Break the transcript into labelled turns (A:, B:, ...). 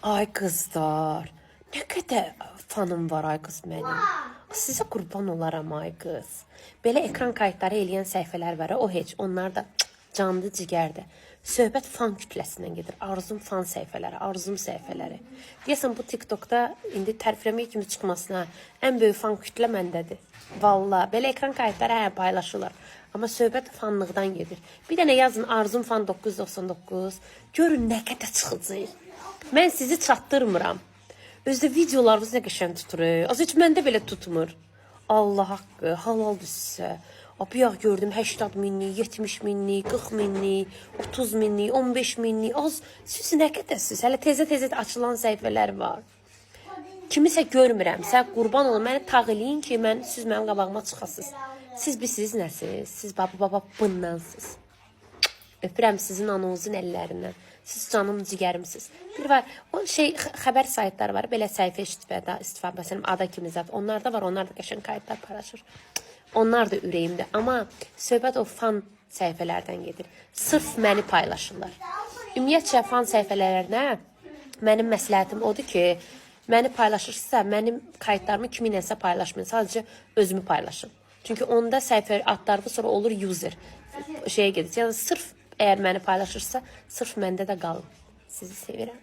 A: Ay qızlar, nə qədər fanım var ay qız mənim. Sizə qurban olaram ay qız. Belə ekran kayıtları eləyən səhifələr var, o heç, onlar da canlı cigərdir. Söhbət fan kütləsindən gedir. Arzum fan səhifələri, arzum səhifələri. Deyəsən bu TikTokda indi tərifləmək kimi çıxmasına ən böyük fan kütlə məndədir. Valla, belə ekran kayıtları paylaşırlar. Amma söhbət fanlıqdan gedir. Bir dənə yazın arzum fan 999. Görün nə qədər çıxacaq. Mən sizi çatdırmıram. Özdə videolarınız nə qəşəng tutur. Az heç məndə belə tutmur. Allah haqqı, halaldır sizə. Bir yağ gördüm 80 minlik, 70 minlik, 40 minlik, 30 minlik, 15 minlik. Az, siz nə qədərsiniz? Hələ tezə-tezə açılan səhifələr var. Kimisə görmürəmsə, qurban olun, məni tağ eləyin ki, siz mənim qabağıma çıxasınız. Siz bilsiniz nəsiz? Siz baba bundansınız. Öpürəm sizin anonuzun əllərindən. Siz canım cigərimsiz. Bir var, o xəbər saytları var, belə səhifə istifadə, məsələn, ada kimi zat. Onlar da var, onlar da qəşəng kayıtlar paylaşır. Onlar da ürəyimdə. Amma söhbət o fan səhifələrdən gedir. Sırf məni paylaşırlar. Ümumiyyətcə, fan səhifələrinə mənim məsləhətim odur ki, məni paylaşırsa, mənim kayıtlarımı kiminləsə paylaşmayın. Sadəcə özümü paylaşın. Çünki onda səhifə adlarımı sonra olur user. Şeyə gedir. Yəni, sırf əgər məni paylaşırsa, sırf məndə də qalın. Sizi sevirəm.